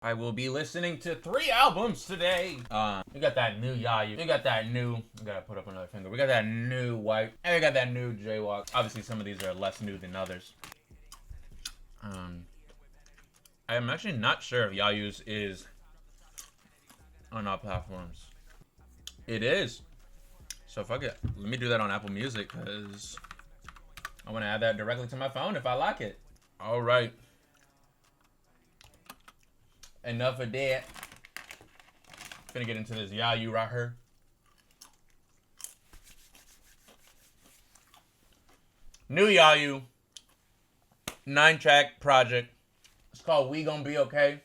I will be listening to 3 albums today. We got that new yayu. We got that new. I gotta put up another finger. We got that new white. And we got that new jaywalk. Obviously, some of these are less new than others. I'm actually not sure if yayu's is on all platforms. It is. So fuck it. Let me do that on Apple Music because I want to add that directly to my phone if I like it. All right. Enough of that. Gonna get into this yayu right here. New yayu. 9-track project. It's called We Gonna Be Okay.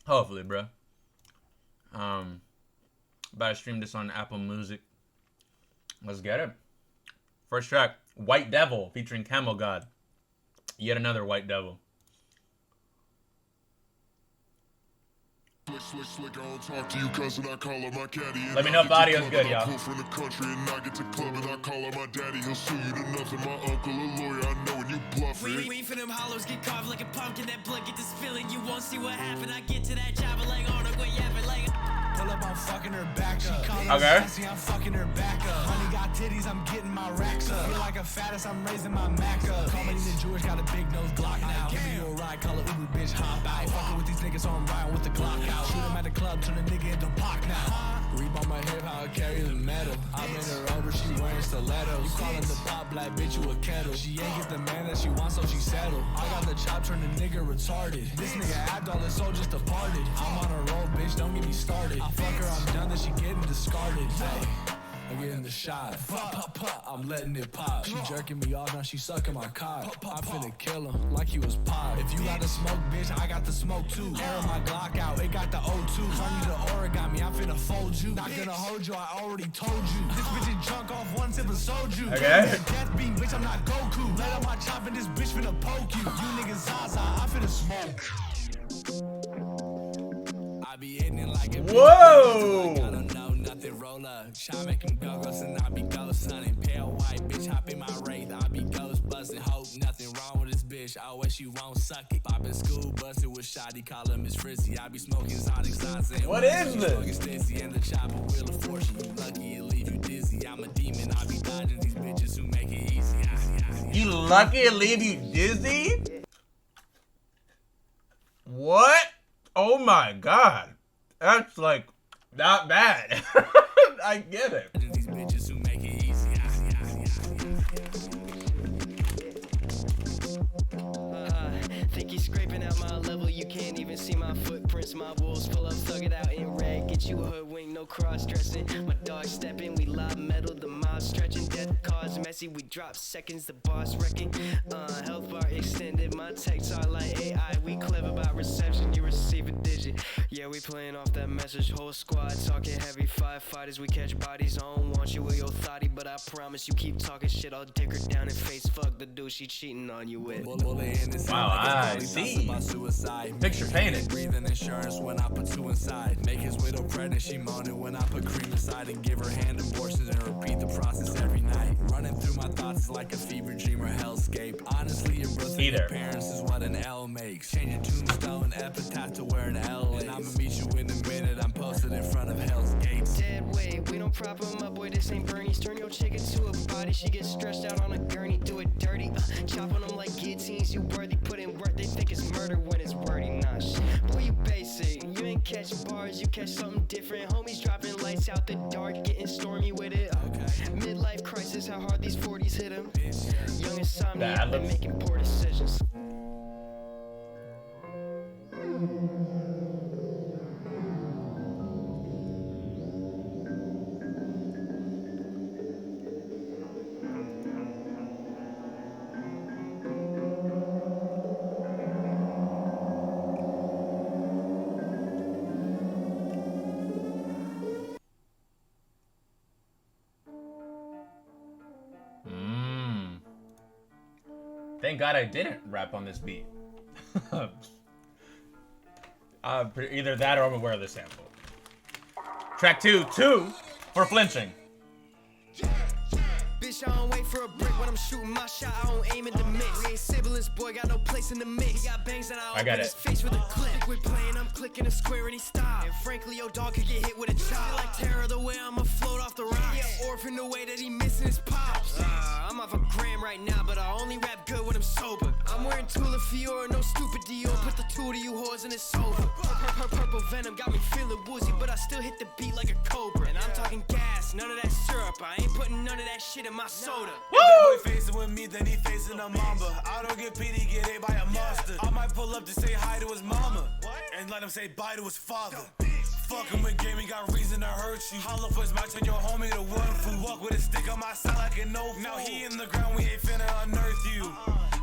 Hopefully, bro. About to stream this on Apple Music. Let's get it. First track, White Devil featuring Camel God. Yet another White Devil. Slick, I don't talk to you, cousin. I call her my caddy. Let me know if the audio's good, y'all. From the country and I get to club and I call her my daddy. He'll sue you to nothing. My uncle a lawyer. I know when you bluffing. We for them hollows get carved like a pumpkin. That blood get this feeling. You won't see what happened. I get to that chopper like Arnold. What yapping like. Pull up, I'm fucking her back up. She call me sassy, I'm fucking her back up. Honey got titties, I'm getting my racks up. Feel like a fattest, I'm raising my Mac up. Call me the Jewish, got a big nose Glock now. Give me a ride, call it Uber, bitch, hop out. Fucking with these niggas, so I'm riding with the Glock out. Shoot him at the club, turn a nigga into Pac now. Reap on my hip, how I carry the metal. I bend her over, she wearing stilettos. You callin' the pop black bitch, you a kettle. She ain't get the man that she wants, so she settle. I got the chop, turn the nigga retarded. This nigga act all his soul just departed. I'm on a roll, bitch, don't get me started. I fuck her, I'm done, then she getting discarded. Hey, I'm getting the shot. Pop, pop, I'm letting it pop. She jerking me off, now she sucking my cock. I finna kill him like he was pop. If you got the smoke, bitch, I got the smoke too. Air my Glock out, it got the O2. Turn you to origami, I'm finna fold you. Not gonna hold you, I already told you. This bitch is drunk off one sip of soju. Okay. Death beam, bitch, I'm not Goku. Let out my chop and this bitch finna poke you. You niggas Zaza, I finna smoke. I be hitting it like a Whoa! I don't know nothing, roll up. Try make him go ghost and I be ghost hunting. Pale white bitch, hop in my wraith. I be ghost busting. Hope nothing wrong with this bitch. I wish you won't suck it. Poppin' school busted with shoddy. Call him Miss Frizzy. I be smoking Sonic signs. What is this? Smoking Stacey and the chopper wheel of fortune. You lucky it leave you dizzy. I'm a demon. I be dodging these bitches who make it easy. You lucky it leave you dizzy? What? Oh my god. That's like not bad. I get it. These bitches who make it easy. Think he's scraping out my level. You can't even see my footprints. My wolves pull up, thug it out in red. Get you a hoodwink, no cross dressing. My dog stepping, we lob metal. The miles stretching, death cause messy. We drop seconds, the boss wrecking. Health bar extended. My texts are like AI. We clever about reception. You receive a digit. Yeah, we playing off that message. Whole squad talking heavy. Firefighters, we catch bodies. I don't want you with your thotty, but I promise you keep talking shit. I'll dick her down in face. Fuck the dude she cheating on you with. Wow, I see. Picture painted. Breathing insurance when I put two inside. Make his widow pregnant, she moaning when I put cream inside and give her hand abortions and repeat the process every night. Running through my thoughts like a fever dream or hellscape. Honestly, your birth and your parents is what an L makes. Changing tombstone epitaph to where an L is. And I'ma meet you in a minute. I'm posted in front of Hell's Gates. Dead weight, we don't prop him up. Boy, this ain't Bernie's. Turn your chick into a body. She gets stretched out on a gurney. Do it dirty. Chopping them like guillotines. You worthy. Put in work. They think it's murder when it's wordy. Nah, shit. Boy, you basic. You ain't catch bars. You catch something different. Homies dropping lights out the dark. Getting stormy with it. Okay. Midlife crisis. How hard these 40s hit him. Young insomnia. Been making poor decisions. Thank God I didn't rap on this beat. Either that or I'm aware of the sample. Track 2, 2 for flinching. bitch, I don't wait for a brick. When I'm shooting my shot, I don't aim at the mix. We ain't siblings, boy, got no place in the mix. He got bangs and I got open it. his face with a clip. We're playing, I'm clicking a square and he stop. And frankly, your dog could get hit with a chop. Like terror the way I'ma float off the rocks. Yeah, orphan the way that he missing his pops. I'm off a gram right now, but I only rap good when I'm sober. I'm wearing Tula Fiora, no stupid Dior. Put the two to you whores and it's over. Purple venom got me feeling woozy, but I still hit the beat like a cobra. And I'm talking gas, none of that syrup. I ain't putting none of that shit in my soda. If that boy facing with me, then he facing a mamba. I don't get pity, get hit by a monster. I might pull up to say hi to his mama and let him say bye to his father. Fucking with gaming, got reason to hurt you. Hollow first match on your homie to one food. Walk with a stick on my side like a no fool. Now he in the ground, we ain't finna unearth you.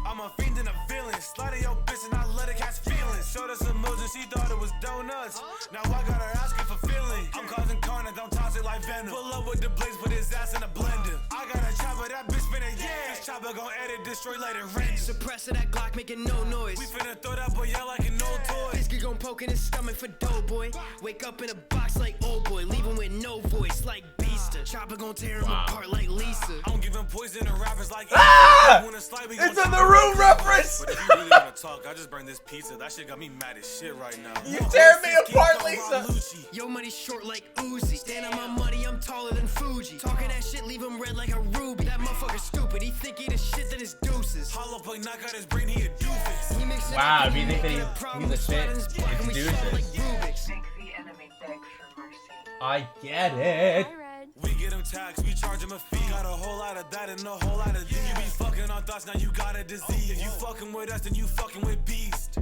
I'm a fiend and a villain. Slide in your bitch and I let her catch feelings. Showed us emojis, she thought it was donuts. Now I got her asking for filling. I'm causing carnage, don't toss it like venom. Pull up with the blaze, put his ass in a blender. I got a chopper, that bitch finna This chopper gon' edit, destroy, let it render. Suppressor, that Glock making no noise. We finna throw that boy out like an old toy. Biscuit gon' poke in his stomach for dough, boy. Wake up in a box like old boy. Leave him with no voice like Beaster. Chopper gon' tear him apart like Lisa. I don't give him poison to rappers like It's in the room reference. But if you really wanna talk, I just burned this pizza. That shit got me mad as shit right now. You tear me apart, Lisa. Yo, money short like Uzi. Stand on my money, I'm taller than Fuji. Talking that shit, leave him red like a ruby. That motherfucker stupid. He think he the shit that is deuces. Hollow point knock out his brain, he a doofus. He mixed it Wow, up, if you think that he he's a shit, in his block, and we it's solve like deuces. Rubik's. Make the enemy beg for mercy. I get it. Hi, Red. We get him taxed, we charge him a fee. Got a whole lot of that and a whole lot of this. You be fucking on thoughts, now you got a disease. If you fucking with us, then you fucking with beast.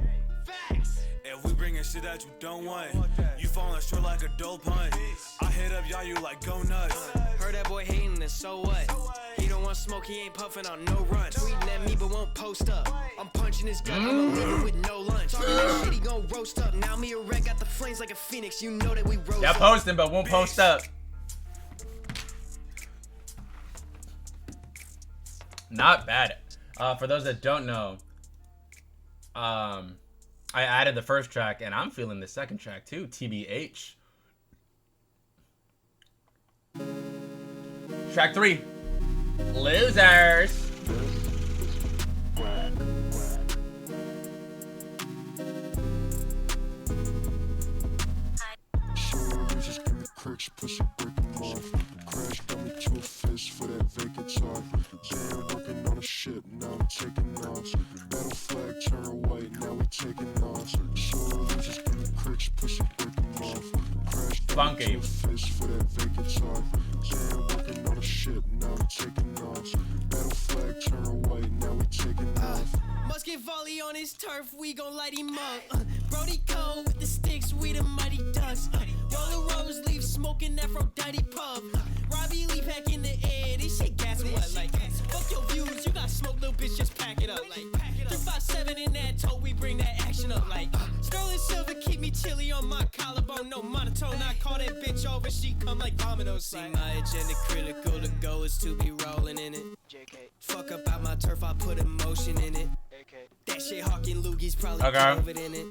If we bringin' shit that you don't want, you falling short like a dope punt. I hit up yayu like go nuts. Heard that boy hating, and so what? He don't want smoke, he ain't puffing on no run. Tweeting at me, but won't post up. I'm punching his gut, I'ma leave him with no lunch. Talking that shit, he gon' roast up. Now me and Red got the flames like a phoenix. You know that we rose Yeah, up. posting, but won't post up. Not bad. For those that don't know, I added the first track, and I'm feeling the second track too. TBH. Track 3. Losers. Just give me cricks, pussy break 'em off. Crash dummy to a fist for that vacant talk. Jam working on a ship, now we taking off. Battle flag turn white, now we taking off. So just give me cricks, pussy break 'em off. Crash dummy Funky. to a fist for that vacant talk. Jam working on a ship, now we taking off. Battle flag turn white, now we taking off. Musket volley on his turf, we gon' light him up. Brody Cone with the sticks, we the mighty ducks. Roller Rose leaf smoking Aphrodite puff. Robbie Lee pack in the air, this shit gas what? Like, fuck your views, you got smoke, little bitch, just pack it up. Like, 357 in that toe, we bring that action up. Like, sterling silver keep me chilly on my collarbone, no monotone. I call that bitch over, she come like dominoes. See, my agenda critical, the goal is to be rolling in it. Fuck up out my turf, I put emotion in it. That shit hawking loogies probably Okay. COVID in it.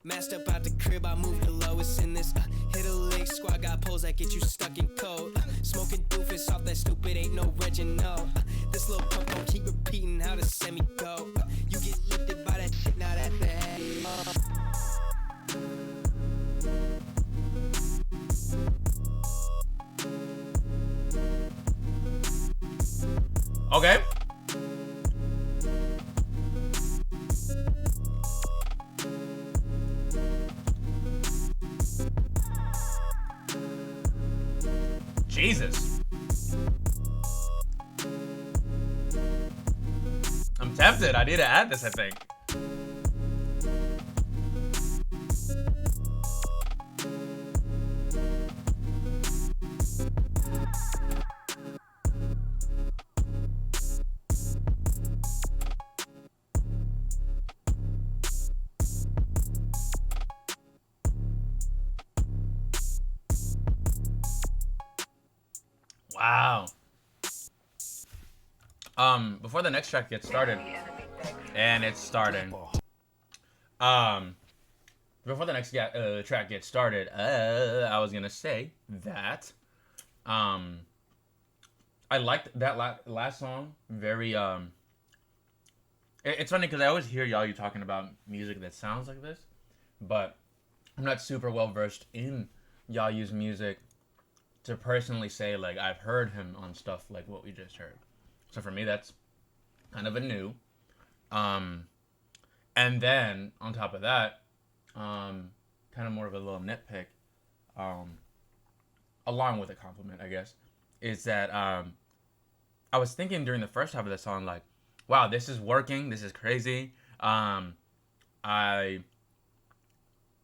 Masked up out the crib, I moved the lowest in this. Hit a lick, squad got poles that get you stuck in cold. Smoking doofus off that stupid, ain't no Reginald. This little punk gon' keep repeating how the semi go. You get lifted by that shit, now that's the head. Okay. Jesus. I'm tempted. I need to add this, I think. Wow. Before the next track gets started, and it's starting. Before the next track gets started, I was gonna say that, I I liked that last song. Very It's funny because I always hear y'all talking about music that sounds like this, but I'm not super well versed in Yayu's music to personally say like I've heard him on stuff like what we just heard. So for me, that's kind of a new. And then on top of that, kind of more of a little nitpick, along with a compliment, I guess, is that I was thinking during the first half of the song, like, wow, this is working. This is crazy. I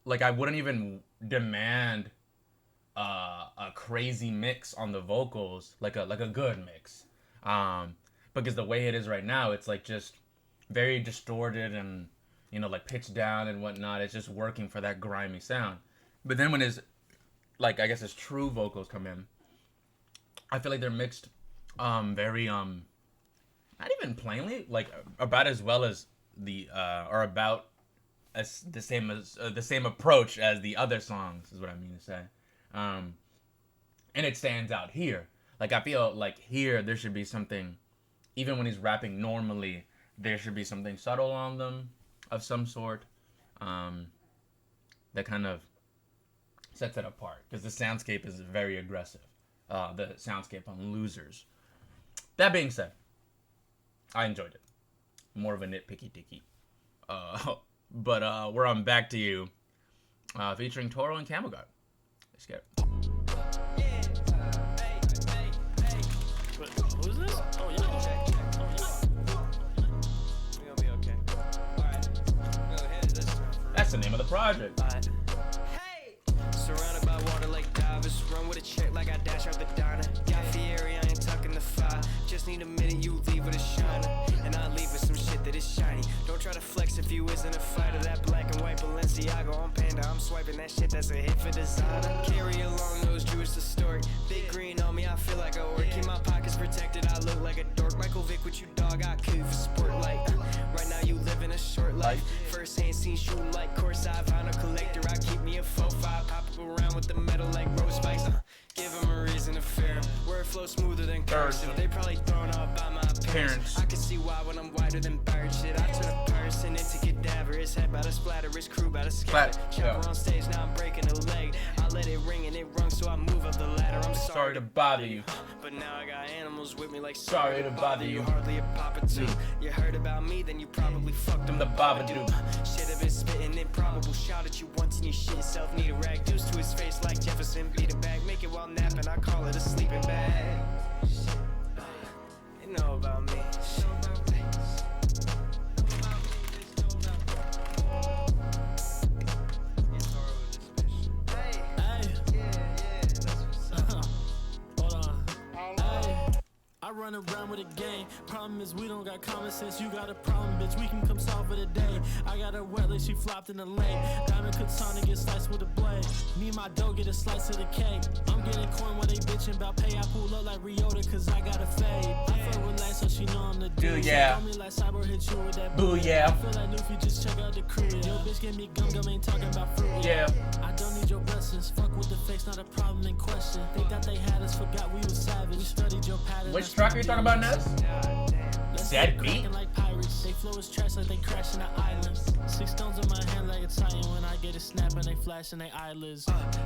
wouldn't even demand a crazy mix on the vocals, like a good mix, because the way it is right now, it's like just very distorted and like pitched down and whatnot. It's just working for that grimy sound. But then when his like I guess his true vocals come in, I feel like they're mixed very not even plainly, like about as well as the or about as the same approach as the other songs is what I mean to say. And it stands out here. Like I feel like here there should be something, even when he's rapping normally, there should be something subtle on them of some sort, that kind of sets it apart, because the soundscape is very aggressive. The soundscape on Losers. That being said, I enjoyed it. More of a nitpicky dicky. But we're on Back to You, featuring Toro and Camel Guard. Let's get it. Who's this? Oh, yeah. We're gonna be okay. Alright. Go ahead. This time for That's the name of the project. Hey! Surrounded by water like divers. Run with a check like I dash out the diner. Got Fieri, I ain't tucking the fire. Just need a minute, you leave with a shiner. And I leave with some shit that is shiny. Don't try to flex if you isn't a fighter. That black and white Balenciaga on Panda. I'm swiping that shit, that's a hit for designer. Carry along those Jewish historic. Big green on me, I feel like a orc. Keep my pockets protected, I look like a dork. Michael Vick with you, dog, I could for sport like. Right now you living a short life. First hand seen shooting like courtside. Vinyl collector, I keep me a 4-5. Pop up around with the metal like rose spikes. Give them a reason to fear him. Word flow smoother than cursive. They probably thrown off by my parents. I can see why when I'm whiter than bird shit. I turn a person into cadaver. His head by the splatter, his crew by the scatter. Chopper on stage, now I'm breaking a leg. I let it ring and it rung, so I move up the ladder. I'm Sorry to bother you. But now I got animals with me like Sorry to bother you. Hardly a papa too. You heard about me, then you probably fucked him the Babadook. Shit have been spitting improbable. Shout at you once and you shit yourself. Need a rag. Deuce to his face like Jefferson. Beat it back, make it while napping. I call it a sleeping bag. They know about me. I run around with a gang. Problem is we don't got common sense. You got a problem, bitch. We can come solve it today. I got her wet like she flopped in the lake. Diamond katana get sliced with a blade. Me and my dough get a slice of the cake. I'm getting coin while they bitching about pay. I pull up like Ryota cause I got a fade. I fuck with light so she know I'm the dude. Yeah. Call me like Cyber hit you with that Boo, yeah. I feel like Luffy, just check out the crib. Yo, bitch, give me gum, ain't talking about fruit. Yeah. I don't need your blessings. Fuck with the face, not a problem in question. They thought they had us, forgot we was savage. We studied your pattern. Which track are you talking about, Ness? Dead beat? Like pirates. They flow is trash like they crashing the islands. 6 stones in my hand like a titan. When I get a snap and they flashing they eyelids.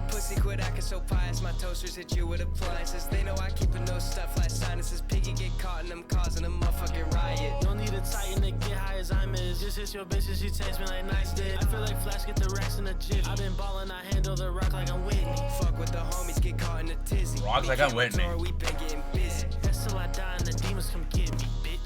Pussy quit acting so pious. My toasters hit you with appliances. They know I keep a no stuff like sinuses. Piggy get caught and them causing a motherfucking riot. No need a titan to get high as I'm is. Just hit your bitch and she takes me like nice did. I feel like Flash get the racks in the jig. I've been ballin', I handle the rock like I'm Whitney. Fuck with the homies, get caught in the tizzy. Rocks like I'm Whitney. We been getting busy. That's till I die and the demons come get me, bitch.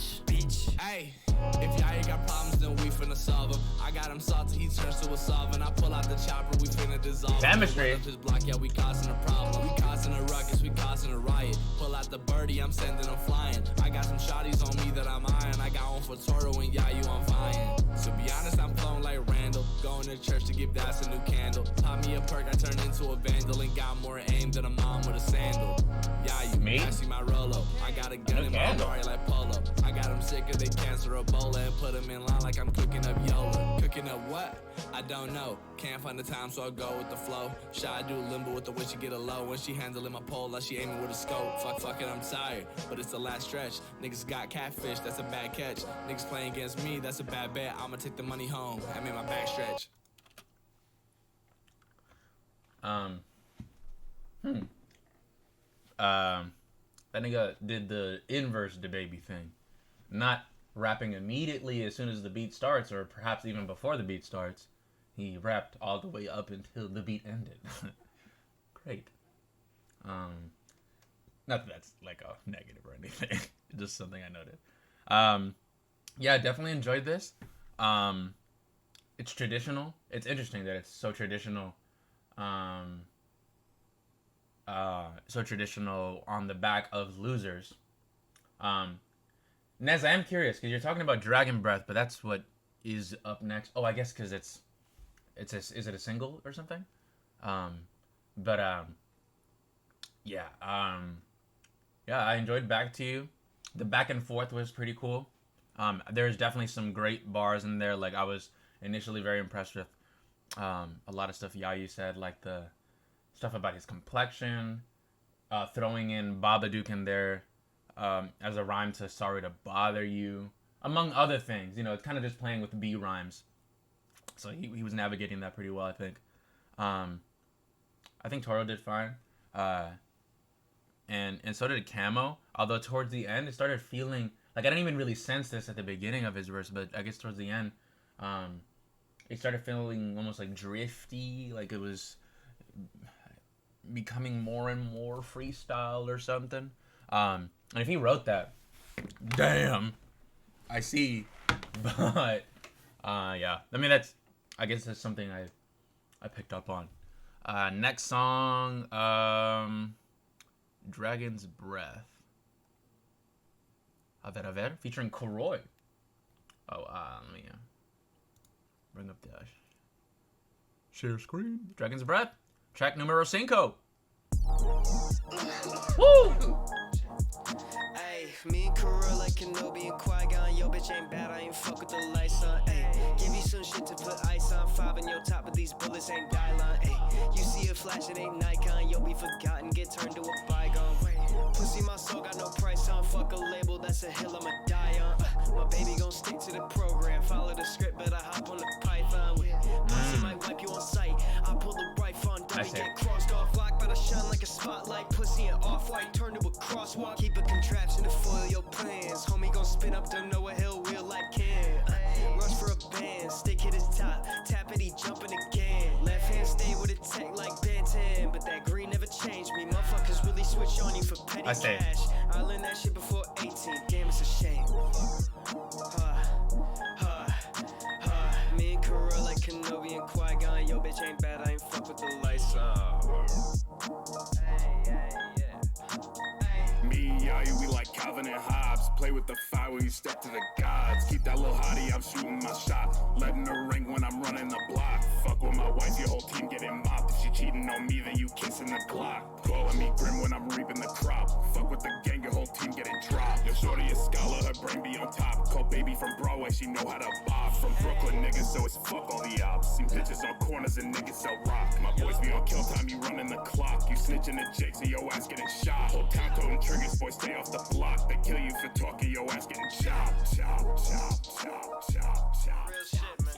Hey, if y'all ain't got problems, then we finna solve them. I got him salty, he turns to a solvent. I pull out the chopper, we finna dissolve. Chemistry. This block, yeah, we causing a problem. We causing a ruckus, we causing a riot. Pull out the birdie, I'm sending them flying. I got some shotties on me that I'm eyeing. I got one for Toro and yayu, I'm vying. To be honest, I'm flowing like Randall. Going to church to give Das a new candle. Pop me a perk, I turned into a vandal. And got more aim than a mom with a sandal. Yayu, Me? I see my Rolo. I got a gun in my Rari like Polo. I got him sicker, they cancer a bowl and put them in line like I'm cooking up Yola. Cooking up what? I don't know. Can't find the time, so I go with the flow. Shy do limbo with the way she get a low. When she handling my pole like she aiming with a scope. Fuck it, I'm tired, but it's the last stretch. Niggas got catfish, that's a bad catch. Niggas playing against me, that's a bad bet. I'ma take the money home. I made my back stretch. That nigga did the inverse DaBaby thing. Not rapping immediately as soon as the beat starts, or perhaps even before the beat starts. He rapped all the way up until the beat ended. Great. Not that that's like a negative or anything. Just something I noted. Yeah, definitely enjoyed this. It's traditional. It's interesting that it's so traditional. So traditional on the back of Losers. Nez, I am curious because you're talking about Dragon Breath, but that's what is up next. Oh, I guess because is it a single or something? Yeah, I enjoyed Back to You. The back and forth was pretty cool. There's definitely some great bars in there. Like, I was initially very impressed with a lot of stuff Yayu said, like the stuff about his complexion, throwing in Babadook in there as a rhyme to Sorry to Bother You, among other things. You know, it's kind of just playing with B rhymes. So he was navigating that pretty well, I think. I think Toro did fine. And so did Camo. Although towards the end, it started feeling like I didn't even really sense this at the beginning of his verse, but I guess towards the end, it started feeling almost like drifty, like it was becoming more and more freestyle or something. And if he wrote that, damn, I see. But yeah, I mean I guess that's something I picked up on. Next song, Dragon's Breath. A ver, featuring Koroy. Oh, let me bring up the share screen. Dragon's Breath, track numero 5. Woo! Ayy, me and Kuro like Kenobi and Qui-Gon. Yo, bitch ain't bad, I ain't fuck with the lights on. Ayy, give you some shit to put ice on. 5 in your top, but these bullets ain't Dylon. Ayy, you see it flash, it ain't Nikon. Yo, be forgotten, get turned to a bygone. Pussy, my soul got no price on. Fuck a label, that's a hill I'ma die on. My baby gon' stick to the program. Follow the script, better hop on the python. Pussy might wipe you on sight. I pull the rifle on, dummy, get crossed off. Lock, but I shine like a spotlight. Pussy and off-white, turn to a crosswalk. Keep a contraption to foil your plans. Homie gon' spin up, don't know a hill wheel like can. Rush for a band, stick hit his top. Tap it, he jumping again. Left hand stay with a tech like Ben 10. But that green never changed me. Motherfuckers really switch on you for petty cash. I learned that shit before 18. Damn, it's a shame. Me and Kuro like Kenobi and Qui-Gon. Yo, bitch ain't bad, I ain't fuck with the lights on. Me, Yayu, we like Calvin and Hobbes. Play with the fire when you step to the gods. Keep that little hottie, I'm shooting my shot. Letting her ring when I'm running the block. Fuck with my wife, your whole team getting mopped. If she cheating on me, then you kissing the Glock. Calling me grim when I'm reaping the crop. Fuck with the gang, your whole team getting dropped. Your shorty a scholar, her brain be on top. Call baby from Broadway, she know how to bob. From Brooklyn niggas, so it's fuck all the ops. See bitches on corners and niggas sell rock. My boys be on kill time, you running the clock. You snitching the Jake, so your ass getting shot. Whole town toting triggers, boys stay off the block. They kill you for talking, your ass getting chopped. Real shit, man.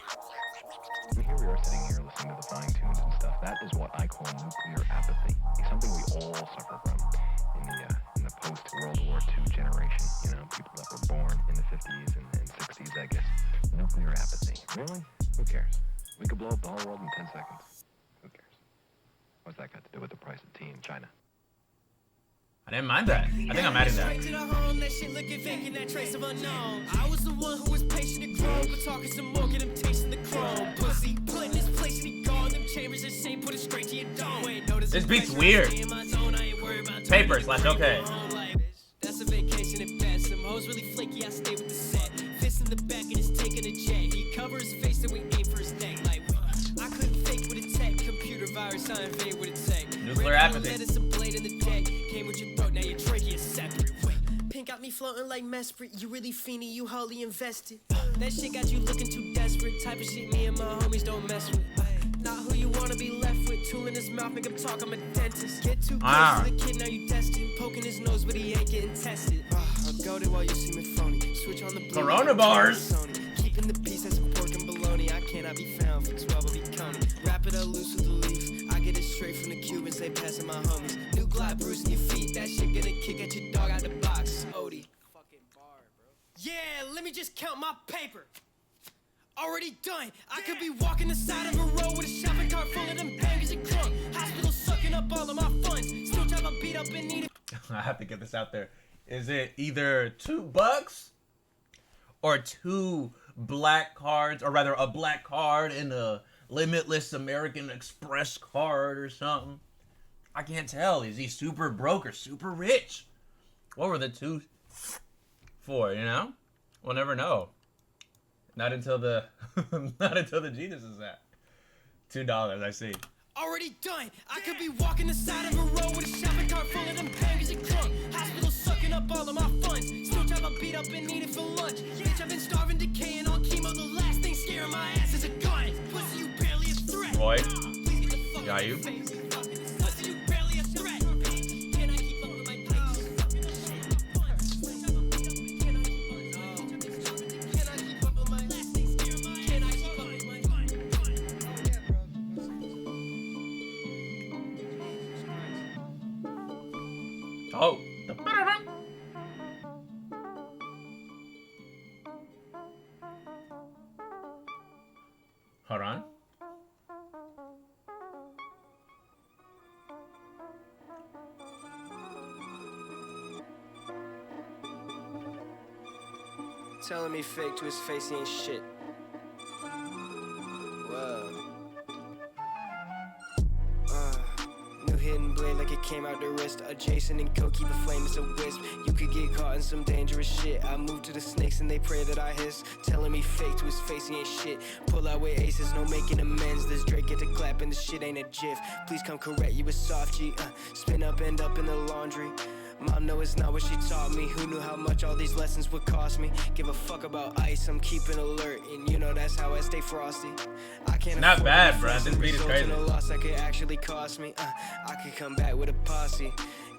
And here we are sitting here listening to the fine tunes and stuff. That is what I call nuclear apathy. It's something we all suffer from in the post-World War II generation. You know, people that were born in the 50s and 60s, I guess. Nuclear apathy. Really? Who cares? We could blow up the whole world in 10 seconds. Who cares? What's that got to do with the price of tea in China? I didn't mind that. I think I'm adding that. Straight to the home, that shit looking vacant, that trace of unknown. I was the one who was patient to grow, but talking some more, get him tasting the chrome. Pussy, put in his place and he gone. Them chambers and same, put it straight to your dome. Wait, notice This beat's weird. Paper/okay. That's a vacation at best. Them hoes really flaky, I stay with the set. Fist in the back and it's taking a jet. He cover his face and we aim for his neck. Like, I couldn't fake with a tech. Computer virus, I invade with a tech. Nuclear apathy. Lettuce, a blade in the deck. Came with your throat, now your trachea is separate. Wait, pink got me me floating like Mesprit. You really fiending, you wholly invested. That shit got you looking too desperate. Type of shit me and my homies don't mess with. Not who you wanna be left with. Tool in his mouth, make him talk, I'm a dentist. Get too close to the kid, now you testing. Poking his nose, but he ain't getting tested. I'll go there while you see me phony. Switch on the blue. Corona bars. Keeping the peace, that's pork and bologna. I cannot be found for 12 of be coney. Wrap it up loose with the leaf. I get it straight from the Cubans, they passing my homies. New glide bruising your feet. That shit gonna kick at your dog out the box. Odie. Fucking bar, bro. Yeah, let me just count my paper. Already done. I could be walking the side of a road with a shopping cart full of them bangers and crunk. Hospital sucking up all of my funds. Still trying to beat up and need it. I have to get this out there. Is it either $2 or 2 black cards, or rather a black card and a Limitless American Express card or something? I can't tell. Is he super broke or super rich? What were the two for, you know? We'll never know. Not until the Genius is at $2, I see. Already done. I could be walking the side of a road with a shopping cart full of them bangers and crunk. Hospital sucking up all of my funds. Still trying to beat up and need it for lunch. Bitch, I've been starving, decaying on chemo. The last thing scaring my ass is a gun. Pussy, you barely a threat. Roy. Please get the fuck Yeah, you. Pussy, you barely a threat. Can I keep up with my pace? Can I keep up with my last thing scaring my ass? Can I keep up with my Oh. Hold on. Telling me fake to his face, he ain't shit. Whoa. New hidden blade like it came out the wrist. Adjacent and coke, keep a flame, it's a wisp. You could get caught in some dangerous shit. I move to the snakes and they pray that I hiss. Telling me fake to his face, he ain't shit. Pull out with aces, no making amends. This Drake get to clapping, this shit ain't a gif. Please come correct, you a soft G. Spin up, end up in the laundry. Mom, no, it's not what she taught me. Who knew how much all these lessons would cost me? Give a fuck about ice, I'm keeping alert. And you know that's how I stay frosty. I can't Not afford bad, to bro. flex This and beat is result in crazy. a loss that could actually cost me. I could come back with a posse.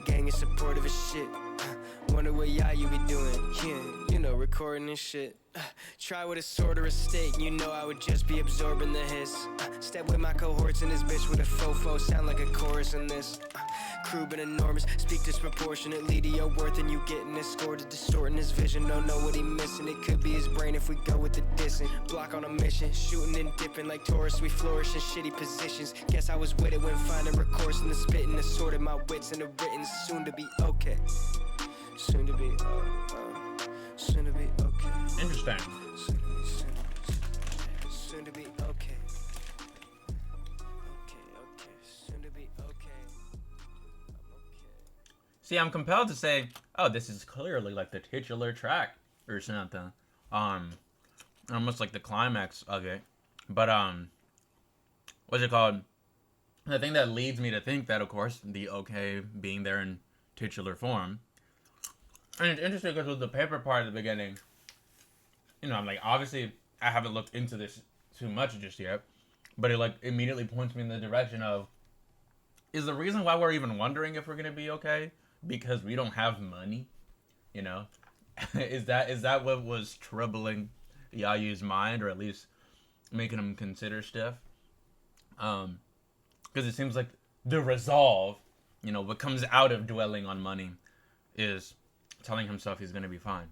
Gang is supportive as shit. Wonder what yayu be doing. Yeah, you know, recording this shit. Try with a sword or a stake, you know I would just be absorbing the hiss. Step with my cohorts in this bitch with a fofo, sound like a chorus in this. Crew been enormous, speak disproportionately to your worth, and you getting this score to distorting his vision. Don't know what he missing, it could be his brain if we go with the dissing. Block on a mission, shooting and dipping like tourists, we flourish in shitty positions. Guess I was with it when finding recourse in the spitting, assorted my wits in the written, soon to be okay. Soon to be, soon to be okay. Interesting. Soon to be okay. Okay. Soon to be okay. I'm okay. See, I'm compelled to say, oh, this is clearly like the titular track or something. Almost like the climax of it. But what's it called? The thing that leads me to think that, of course, the okay being there in titular form. And it's interesting because with the paper part at the beginning, you know, I'm like, obviously, I haven't looked into this too much just yet, but it like immediately points me in the direction of, is the reason why we're even wondering if we're gonna be okay because we don't have money? You know, is that what was troubling Yayu's mind, or at least making him consider stuff? Because it seems like the resolve, you know, what comes out of dwelling on money is telling himself he's gonna be fine.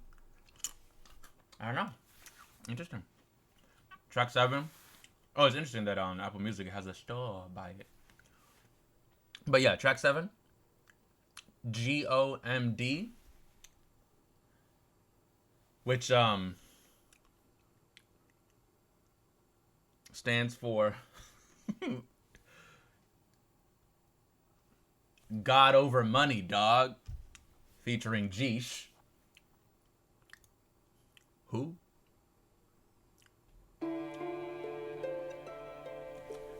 I don't know. Interesting. Track 7. Oh, it's interesting that on Apple Music it has a store by it. But yeah, track 7. GOMD. Which stands for God Over Money, dog. Featuring Jeesh. Who?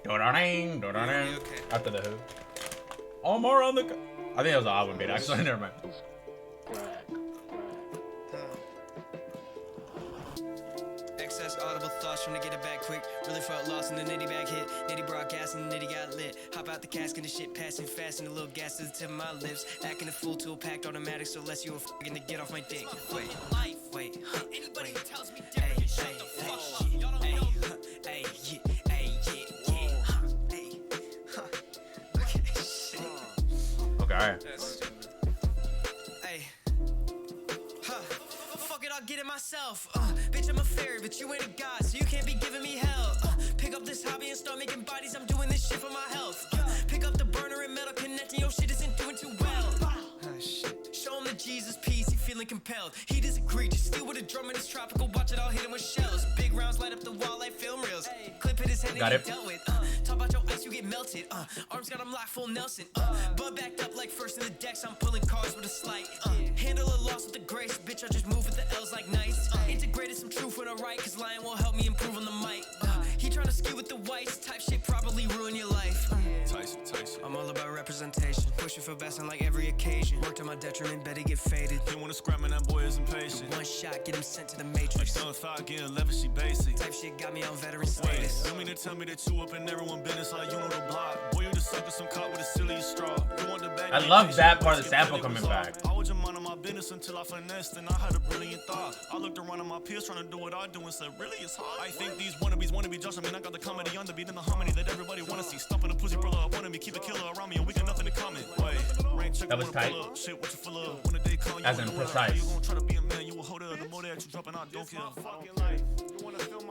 Do-da-ding, do-da-ding. After the Who. Omar on the... I think that was the album beat, actually. Never mind. trying to get it back quick. Really felt lost in the nitty bag hit. Nitty broadcast and the nitty got lit. Hop out the cask and the shit passing fast and a little gas to the tip of my lips. Acting a fool to a packed automatic, so less you a fucking to get off my dick. Wait, Anybody who tells me Hey, different, shut the fuck up. Y'all don't know. Look at this shit. Okay. Hey. Fuck it, I'll get it myself. Bitch, I'm a fairy, but you ain't a god, so you can't be giving me hell. Pick up this hobby and start making bodies. I'm doing this shit for my health. Pick up the burner and metal connecting. Your shit isn't doing too well. Shit. Show him the Jesus piece. He feeling compelled. He disagreed. Just steal with a drum and it's tropical. Watch it all hit him with shells. Big rounds light up the wall like film reels. Clip hit his head and Got get it. dealt with. Talk about your ice, you get melted. Arms got him locked full Nelson. Bud backed up like first in the decks. I'm pulling cards with a slight. Handle a loss with the grace. Bitch, I just move with the L's like nice. Integrated some truth with a right. Cause lying will help me improve on the mic. He tryna skew with the whites. Type shit probably ruin your life. Tyson. I'm all about representation. Pushing for best on like every occasion. Worked on my detriment, bet he get faded. You wanna scrap and that boy is impatient. One shot, get him sent to the matrix. Like 5 get 11, she basic. Type shit got me on veteran Wait, status. you mean to tell me that you up in everyone business like you know the block? Boy, you just sucker some cop with a silly straw. You want the bad I love that part of the sample coming back. I was just minding my business until I finessed and I had a brilliant thought. I looked around at my peers trying to do what I do and said, really, it's hard. I think these wannabes wanna be judged. I mean, I got the comedy on the beat and the harmony that everybody wanna see. Stumping a pussy brother up on me, keep a killer around me, and we got nothing in common. Wait, rank check, That was tight. Shit, what you full of? When the day come, you As in precise. You gon' try to be a man, you a holder. The more that you dropping, I don't care.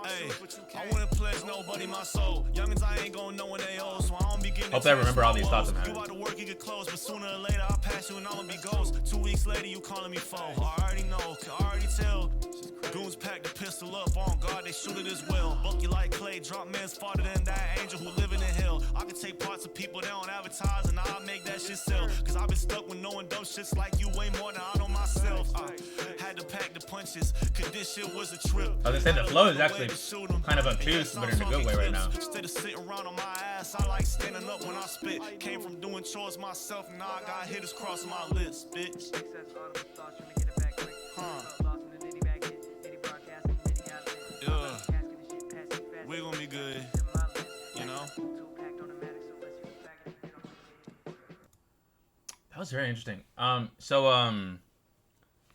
Hey, I wouldn't pledge nobody my soul. Youngins, I ain't gon' know when they old, so I don't be getting. Hope I remember all these thoughts in my You head. about to work, you get close, but sooner or later I'll pass you and I'ma be ghost. 2 weeks later, you calling me foe. I already know, can already tell. Goons pack the pistol up on guard, they shoot it as well. Buck you like clay, drop man's farther than that angel who living in hell. I can take parts of people they don't advertise and I'll make that shit sell. Cause I've been stuck with knowing dope shits like you way more than I know myself. Had to pack the punches, cause this shit was a trip. I was gonna say the flow is actually kind of obtuse, but in a good way right now. Instead of sitting around on my ass, I like standing up when I spit. Came from doing chores myself, now I got hitters crossing my lips, bitch. Yeah, we gonna be good, you know? That was very interesting.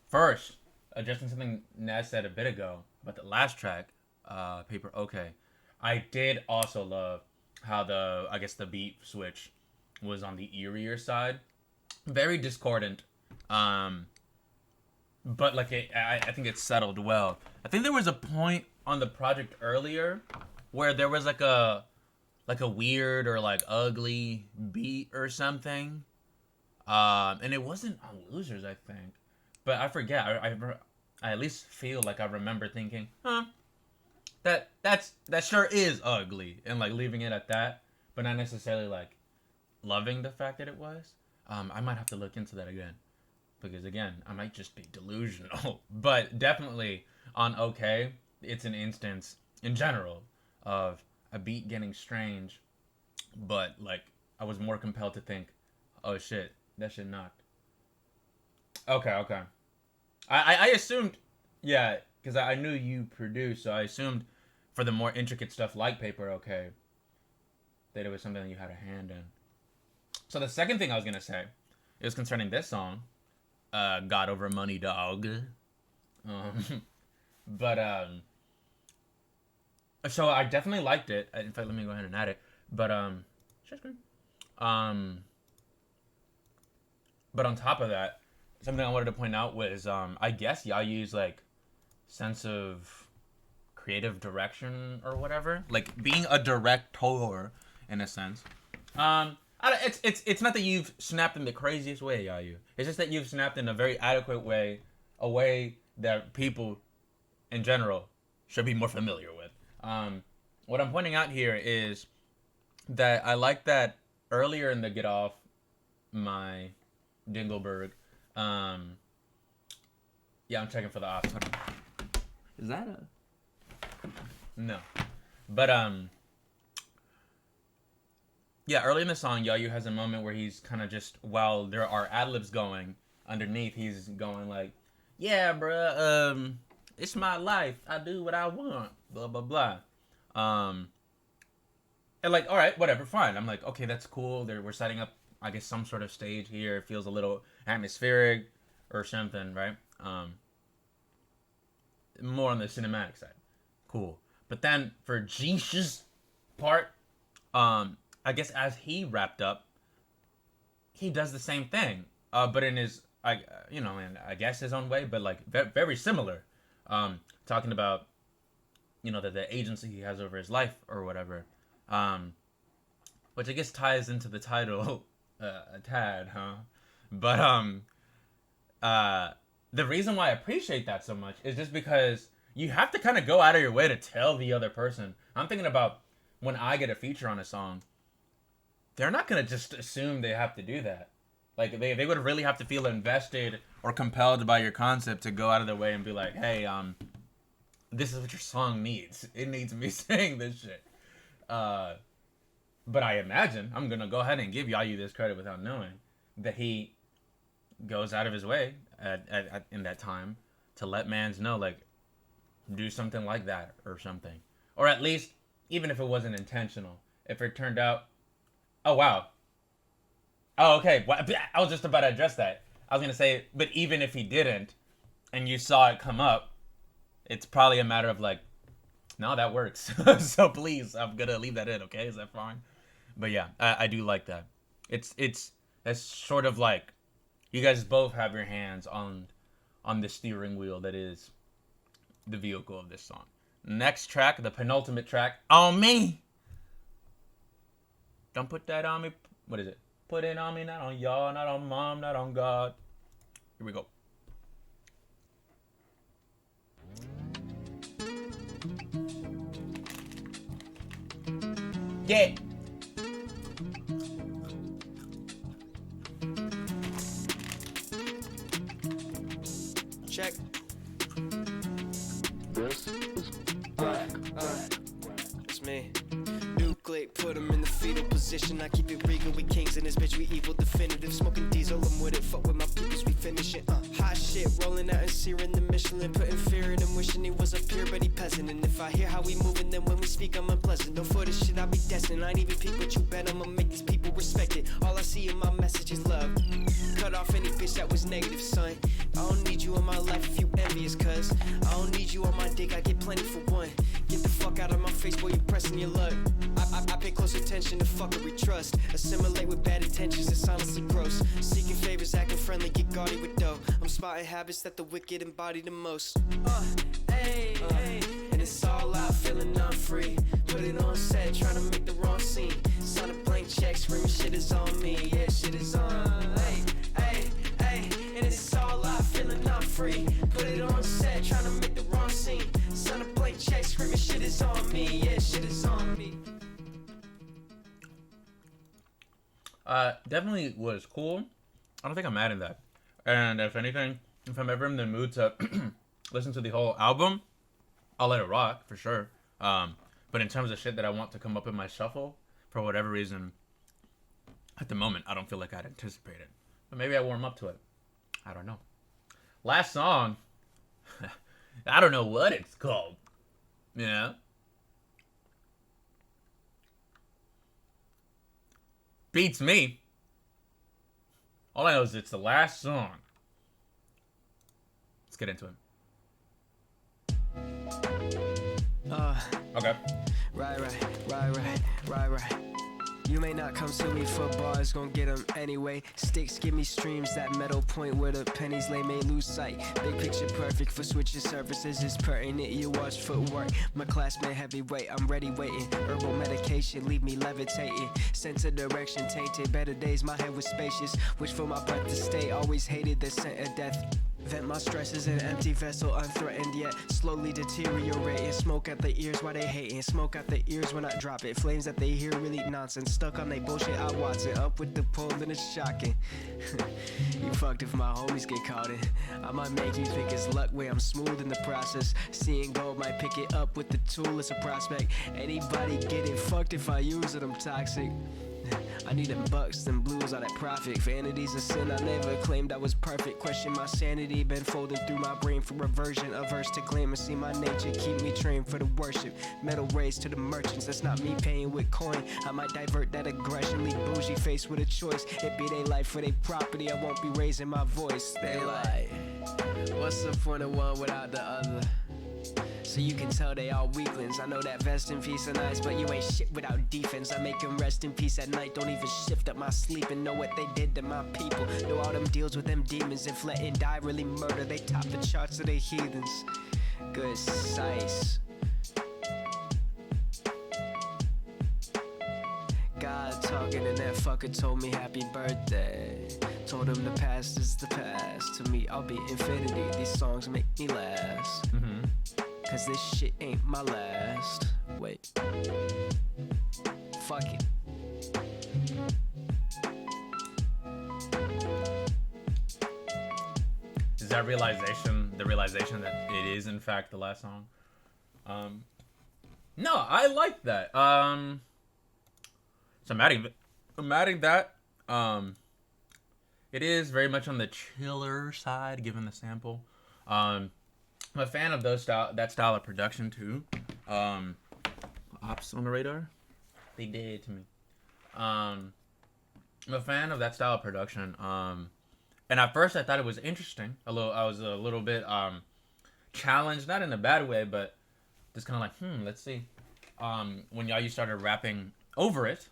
First, addressing something Naz said a bit ago about the last track, Paper Okay. I did also love how the beat switch was on the eerier side. Very discordant. But like I think it settled well. I think there was a point on the project earlier where there was like a weird or like ugly beat or something. And it wasn't on Losers, I think. But I forget. I at least feel like I remember thinking, that sure is ugly, and like leaving it at that, but not necessarily like loving the fact that it was. I might have to look into that again, because again, I might just be delusional. But definitely on Okay, it's an instance in general of a beat getting strange, but like I was more compelled to think, oh shit, that shit knocked. Okay. I assumed, yeah, because I knew you produced, so I assumed for the more intricate stuff like Paper Okay, that it was something that you had a hand in. So the second thing I was gonna say is concerning this song, God Over Money Dog. So I definitely liked it. In fact, let me go ahead and add it. But share screen. But on top of that, something I wanted to point out was I guess Yayu's like sense of creative direction or whatever, like being a director in a sense. It's not that you've snapped in the craziest way, Yayu. It's just that you've snapped in a very adequate way, a way that people in general should be more familiar with. What I'm pointing out here is that I like that earlier in the Get Off My Dingleberg. Yeah, I'm checking for the ops. Is that a... No. But, yeah, early in the song, Yayu has a moment where he's kind of just, while there are ad-libs going underneath, he's going like, yeah, bruh, it's my life. I do what I want. Blah, blah, blah. And like, all right, whatever, fine. I'm like, okay, that's cool. We're setting up, I guess, some sort of stage here. It feels a little atmospheric or something, right? More on the cinematic side. Cool. But then for Jeesh's part, I guess as he wrapped up, he does the same thing, but in his, in I guess his own way, but like very similar. Talking about, the agency he has over his life or whatever, which I guess ties into the title a tad, huh? But the reason why I appreciate that so much is just because you have to kind of go out of your way to tell the other person. I'm thinking about when I get a feature on a song, they're not going to just assume they have to do that. Like, they would really have to feel invested or compelled by your concept to go out of their way and be like, hey, this is what your song needs. It needs me saying this shit. But I imagine, I'm going to go ahead and give Yayu this credit without knowing, that he goes out of his way in that time to let mans know, like, do something like that or something. Or at least, even if it wasn't intentional, if it turned out, oh, wow. Oh, okay. I was just about to address that. I was going to say, but even if he didn't, and you saw it come up, it's probably a matter of like, no, that works. So please, I'm going to leave that in, okay? Is that fine? But yeah, I do like that. It's sort of like, you guys both have your hands on the steering wheel that is the vehicle of this song. Next track, the penultimate track, On Me. Don't put that on me. What is it? Put it on me, not on y'all, not on mom, not on God. Here we go. Yeah. Check. This is black. It's me. Nucleate, put him in the fetal position. I keep it regal, we kings in this bitch, we evil definitive. Smoking diesel, I'm with it, fuck with my peoples, we finish it. Hot shit, rolling out and searing the Michelin. Putting fear in him, wishing he was a peer, but he peasant. And if I hear how we moving, then when we speak, I'm unpleasant. No for this shit, I be destined. I ain't even peep, but you bet I'ma make these people respect it. All I see in my message is love. Cut off any bitch that was negative, son. I don't need you in my life if you envious, cuz I don't need you on my dick, I get plenty for one. Get the fuck out of my face, boy, you pressing your luck. I pay close attention to fuckery, trust. Assimilate with bad intentions, it's honestly gross. Seeking favors, acting friendly, get gaudy with dough. I'm spotting habits that the wicked embody the most. And it's all out, feeling unfree. Put it on set, trying to make the wrong scene. Sign a blank check, screaming shit is on me. Yeah, shit is on. And it's all out, feeling unfree. Put it on set, trying to make the wrong scene. Sign a blank check, screaming shit is on me. Yeah, shit is on me. Definitely was cool. I don't think I'm mad at that. And if anything, if I'm ever in the mood to listen to the whole album, I'll let it rock for sure. But in terms of shit that I want to come up in my shuffle, for whatever reason, at the moment, I don't feel like I'd anticipate it. But maybe I warm up to it. I don't know. Last song, I don't know what it's called. Yeah. Beats me. All I know is it's the last song. Let's get into it. Okay. Right. You may not come to me for bars, gon' get them anyway. Sticks give me streams, that metal point where the pennies lay may lose sight. Big picture perfect for switching services is pertinent. You watch footwork, my classmate heavyweight, I'm ready waiting. Herbal medication, leave me levitating. Sense of direction tainted, better days, my head was spacious. Wish for my breath to stay, always hated the scent of death. Vent my stresses in an empty vessel, unthreatened yet slowly deteriorating. Smoke at the ears while they hating. Smoke at the ears when I drop it. Flames that they hear really nonsense. Stuck on they bullshit, I watch it. Up with the pole and it's shocking. You fucked if my homies get caught in. I might make you think it's luck way I'm smooth in the process. Seeing gold might pick it up with the tool, it's a prospect. Anybody get it fucked if I use it, I'm toxic. I need them bucks, them blues, all that profit. Vanity's a sin, I never claimed I was perfect. Question my sanity, been folding through my brain for reversion. Averse to glamour, see my nature, keep me trained for the worship. Metal raised to the merchants, that's not me paying with coin. I might divert that aggression, leave bougie face with a choice. It be they life for they property, I won't be raising my voice. They like, what's the point of one without the other? So you can tell they all weaklings. I know that vest in peace are nice, but you ain't shit without defense. I make them rest in peace at night, don't even shift up my sleep and know what they did to my people. Know all them deals with them demons. If letting die really murder, they top the charts of the heathens. Good size. God talking and that fucker told me happy birthday. Told him the past is the past. To me, I'll be infinity. These songs make me last. Cause this shit ain't my last. Wait. Fuck it. Is that the realization that it is in fact the last song? No, I like that. So I'm adding that. It is very much on the chiller side, given the sample. I'm a fan of that style of production too. Ops on the radar, they did it to me. I'm a fan of that style of production. And at first I thought it was interesting. I was a little bit challenged, not in a bad way, but just kind of like, let's see. When yayu started rapping over it,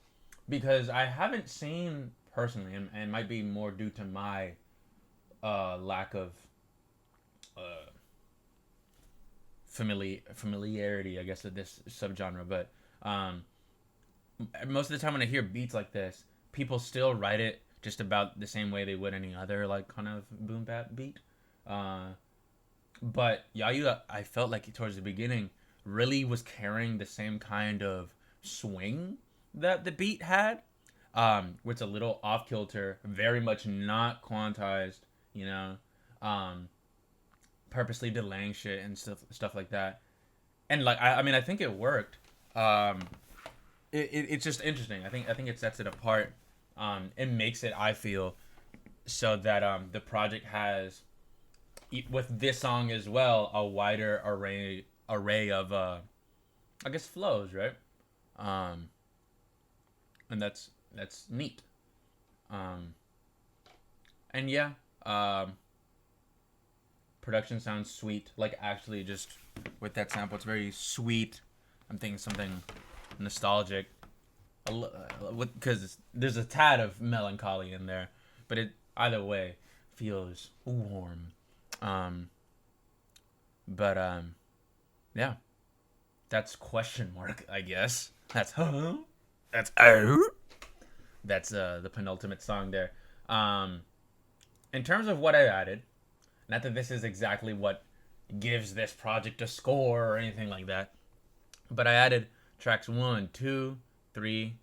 because I haven't seen personally, and it might be more due to my lack of familiarity, I guess, with this subgenre. But most of the time when I hear beats like this, people still write it just about the same way they would any other like kind of boom bap beat. But yayu, I felt like towards the beginning really was carrying the same kind of swing that the beat had, where it's a little off kilter, very much not quantized, you know, purposely delaying shit and stuff like that. And like I mean I think it worked. It's just interesting. I think it sets it apart. It makes it, I feel, so that the project has, with this song as well, a wider array of I guess flows, right? And that's neat. And yeah, production sounds sweet. Like actually, just with that sample, it's very sweet. I'm thinking something nostalgic, because there's a tad of melancholy in there, but it either way feels warm. Yeah, that's question mark, I guess. That's the penultimate song there. In terms of what I added, not that this is exactly what gives this project a score or anything like that, but I added tracks 1, 2, 3,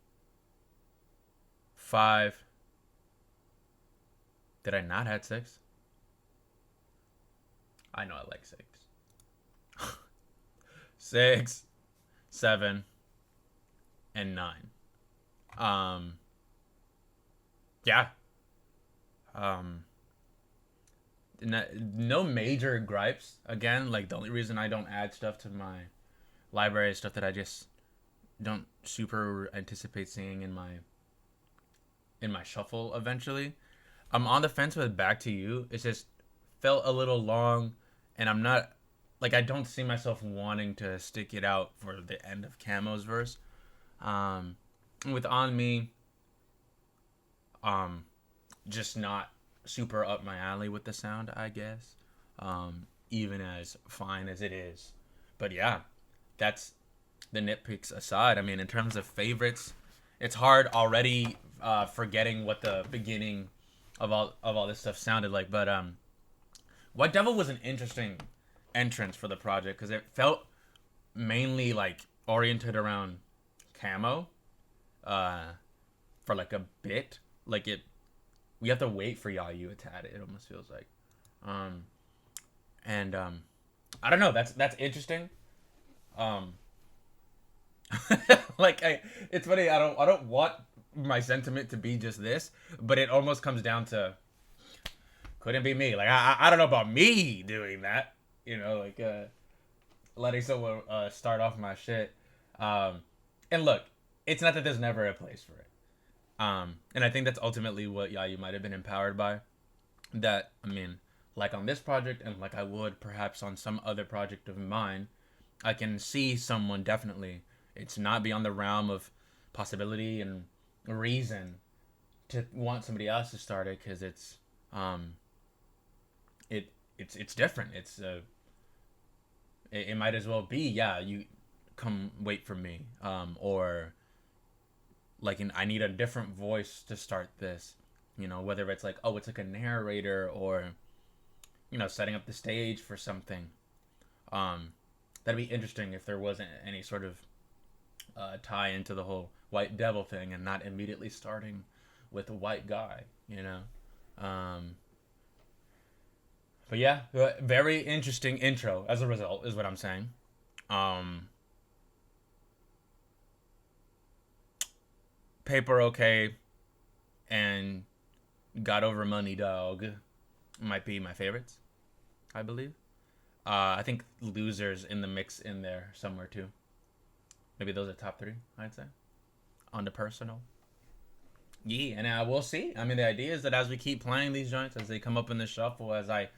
5. Did I not add 6? I know I like 6. 6, 7, and 9. Yeah. No major gripes. Again, like the only reason I don't add stuff to my library is stuff that I just don't super anticipate seeing in my shuffle eventually. I'm on the fence with Back to You. It just felt a little long, and I'm not, like, I don't see myself wanting to stick it out for the end of Camo's verse. With On Me, just not super up my alley with the sound, I guess. Even as fine as it is. But yeah, that's the nitpicks aside. I mean, in terms of favorites, it's hard already forgetting what the beginning of all this stuff sounded like. But White Devil was an interesting entrance for the project because it felt mainly like oriented around Camo for like a bit. Like we have to wait for yayu to add it. It almost feels like, I don't know. That's interesting. Like it's funny. I don't want my sentiment to be just this, but it almost comes down to couldn't be me. Like I don't know about me doing that, you know, like letting someone start off my shit. And look, it's not that there's never a place for it. And I think that's ultimately what Yayu might have been empowered by. That, I mean, like on this project and like I would perhaps on some other project of mine, I can see someone definitely, it's not beyond the realm of possibility and reason to want somebody else to start it, because it's it's different. It might as well be, yeah, you come wait for me, or like I need a different voice to start this, you know, whether it's like, oh, it's like a narrator, or you know, setting up the stage for something. That'd be interesting if there wasn't any sort of tie into the whole white devil thing and not immediately starting with a white guy, you know. But yeah, very interesting intro as a result is what I'm saying. Paper Okay and Got Over Money Dog might be my favorites, I believe. I think Losers in the mix in there somewhere too. Maybe those are top 3, I'd say. On the personal. Yeah, and we'll see. I mean, the idea is that as we keep playing these joints, as they come up in the shuffle, as I,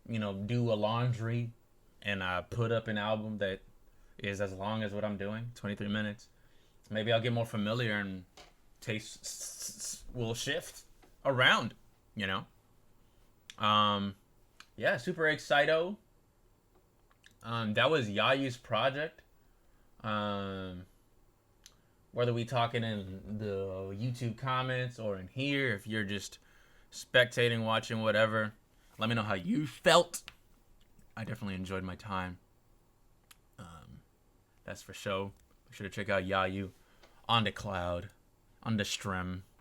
you know, do a laundry and I put up an album that is as long as what I'm doing, 23 minutes, maybe I'll get more familiar and tastes will shift around, you know? Yeah, super excito. That was Yayu's project. Whether we talking in the YouTube comments or in here, if you're just spectating, watching, whatever, let me know how you felt. I definitely enjoyed my time. That's for sure. Be sure to check out Yayu on the cloud, on the stream.